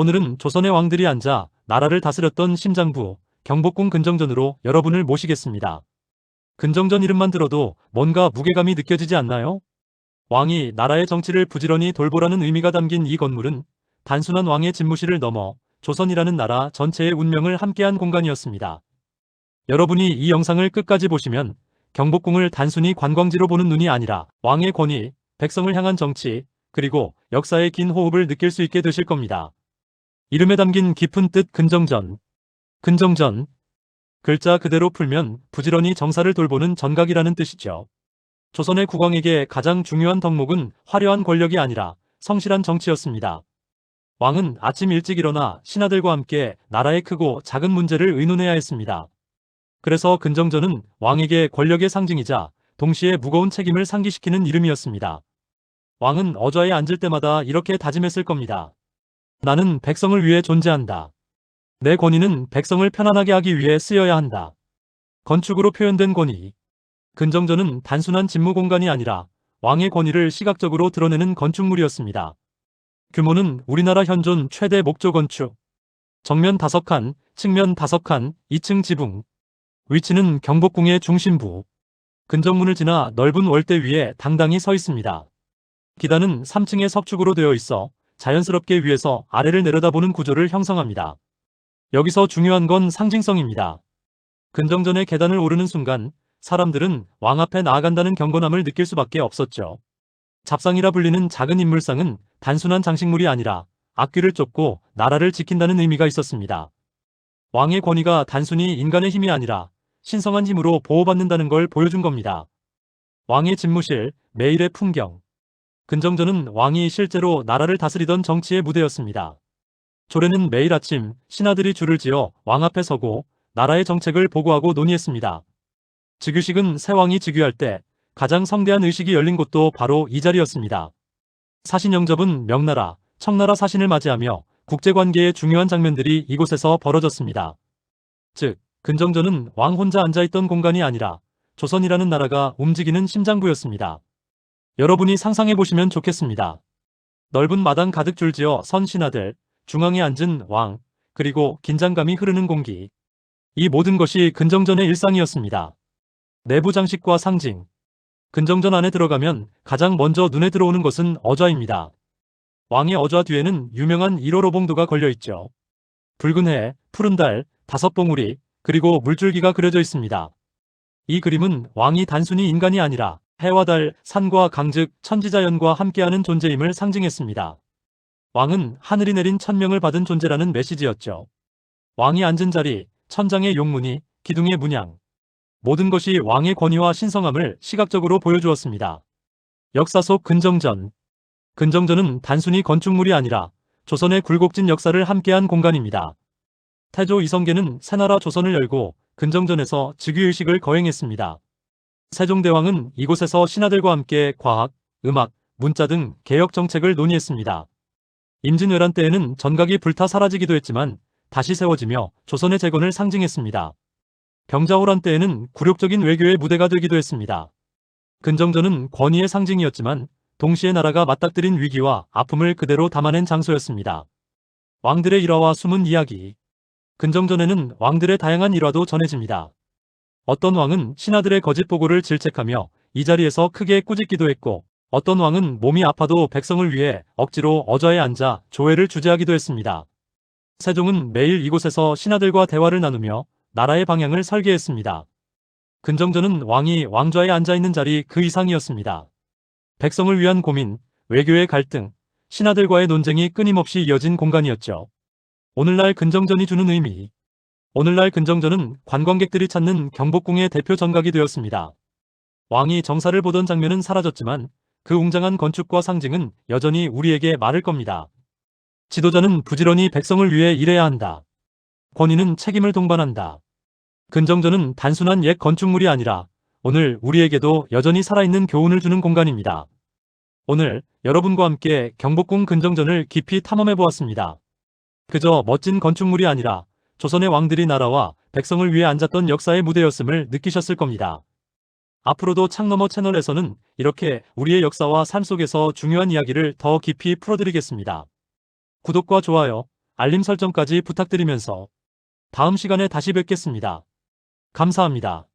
오늘은 조선의 왕들이 앉아 나라를 다스렸던 심장부, 경복궁 근정전으로 여러분을 모시겠습니다. 근정전 이름만 들어도 뭔가 무게감이 느껴지지 않나요? 왕이 나라의 정치를 부지런히 돌보라는 의미가 담긴 이 건물은 단순한 왕의 집무실을 넘어 조선이라는 나라 전체의 운명을 함께한 공간이었습니다. 여러분이 이 영상을 끝까지 보시면 경복궁을 단순히 관광지로 보는 눈이 아니라 왕의 권위, 백성을 향한 정치, 그리고 역사의 긴 호흡을 느낄 수 있게 되실 겁니다. 이름에 담긴 깊은 뜻 근정전. 근정전. 글자 그대로 풀면 부지런히 정사를 돌보는 전각이라는 뜻이죠. 조선의 국왕에게 가장 중요한 덕목은 화려한 권력이 아니라 성실한 정치였습니다. 왕은 아침 일찍 일어나 신하들과 함께 나라의 크고 작은 문제를 의논해야 했습니다. 그래서 근정전은 왕에게 권력의 상징이자 동시에 무거운 책임을 상기시키는 이름이었습니다. 왕은 어좌에 앉을 때마다 이렇게 다짐했을 겁니다. 나는 백성을 위해 존재한다. 내 권위는 백성을 편안하게 하기 위해 쓰여야 한다. 건축으로 표현된 권위. 근정전은 단순한 집무 공간이 아니라 왕의 권위를 시각적으로 드러내는 건축물이었습니다. 규모는 우리나라 현존 최대 목조 건축. 정면 5칸, 측면 5칸, 2층 지붕. 위치는 경복궁의 중심부. 근정문을 지나 넓은 월대 위에 당당히 서 있습니다. 기단은 3층의 석축으로 되어 있어 자연스럽게 위에서 아래를 내려다보는 구조를 형성합니다. 여기서 중요한 건 상징성입니다. 근정전의 계단을 오르는 순간 사람들은 왕 앞에 나아간다는 경건함을 느낄 수밖에 없었죠. 잡상이라 불리는 작은 인물상은 단순한 장식물이 아니라 앞길을 쫓고 나라를 지킨다는 의미가 있었습니다. 왕의 권위가 단순히 인간의 힘이 아니라 신성한 힘으로 보호받는다는 걸 보여준 겁니다. 왕의 집무실, 매일의 풍경. 근정전은 왕이 실제로 나라를 다스리던 정치의 무대였습니다. 조례는 매일 아침 신하들이 줄을 지어 왕 앞에 서고 나라의 정책을 보고하고 논의했습니다. 즉위식은 새 왕이 즉위할 때 가장 성대한 의식이 열린 곳도 바로 이 자리였습니다. 사신영접은 명나라, 청나라 사신을 맞이하며 국제관계의 중요한 장면들이 이곳에서 벌어졌습니다. 즉, 근정전은 왕 혼자 앉아있던 공간이 아니라 조선이라는 나라가 움직이는 심장부였습니다. 여러분이 상상해보시면 좋겠습니다. 넓은 마당 가득 줄지어 선 신하들, 중앙에 앉은 왕, 그리고 긴장감이 흐르는 공기. 이 모든 것이 근정전의 일상이었습니다. 내부 장식과 상징. 근정전 안에 들어가면 가장 먼저 눈에 들어오는 것은 어좌입니다. 왕의 어좌 뒤에는 유명한 1호 로봉도가 걸려있죠. 붉은 해, 푸른 달, 5봉우리, 그리고 물줄기가 그려져 있습니다. 이 그림은 왕이 단순히 인간이 아니라 해와 달, 산과 강 즉 천지자연과 함께하는 존재임을 상징했습니다. 왕은 하늘이 내린 천명을 받은 존재라는 메시지였죠. 왕이 앉은 자리, 천장의 용문이, 기둥의 문양. 모든 것이 왕의 권위와 신성함을 시각적으로 보여주었습니다. 역사 속 근정전. 근정전은 단순히 건축물이 아니라 조선의 굴곡진 역사를 함께한 공간입니다. 태조 이성계는 새나라 조선을 열고 근정전에서 즉위의식을 거행했습니다. 세종대왕은 이곳에서 신하들과 함께 과학, 음악, 문자 등 개혁 정책을 논의했습니다. 임진왜란 때에는 전각이 불타 사라지기도 했지만 다시 세워지며 조선의 재건을 상징했습니다. 병자호란 때에는 굴욕적인 외교의 무대가 되기도 했습니다. 근정전은 권위의 상징이었지만 동시에 나라가 맞닥뜨린 위기와 아픔을 그대로 담아낸 장소였습니다. 왕들의 일화와 숨은 이야기. 근정전에는 왕들의 다양한 일화도 전해집니다. 어떤 왕은 신하들의 거짓 보고를 질책하며 이 자리에서 크게 꾸짖기도 했고, 어떤 왕은 몸이 아파도 백성을 위해 억지로 어좌에 앉아 조회를 주재하기도 했습니다. 세종은 매일 이곳에서 신하들과 대화를 나누며 나라의 방향을 설계했습니다. 근정전은 왕이 왕좌에 앉아있는 자리 그 이상이었습니다. 백성을 위한 고민, 외교의 갈등, 신하들과의 논쟁이 끊임없이 이어진 공간이었죠. 오늘날 근정전이 주는 의미. 오늘날 근정전은 관광객들이 찾는 경복궁의 대표 전각이 되었습니다. 왕이 정사를 보던 장면은 사라졌지만 그 웅장한 건축과 상징은 여전히 우리에게 말을 겁니다. 지도자는 부지런히 백성을 위해 일해야 한다. 권위는 책임을 동반한다. 근정전은 단순한 옛 건축물이 아니라 오늘 우리에게도 여전히 살아있는 교훈을 주는 공간입니다. 오늘 여러분과 함께 경복궁 근정전을 깊이 탐험해보았습니다. 그저 멋진 건축물이 아니라 조선의 왕들이 나라와 백성을 위해 앉았던 역사의 무대였음을 느끼셨을 겁니다. 앞으로도 창너머 채널에서는 이렇게 우리의 역사와 삶 속에서 중요한 이야기를 더 깊이 풀어드리겠습니다. 구독과 좋아요, 알림 설정까지 부탁드리면서 다음 시간에 다시 뵙겠습니다. 감사합니다.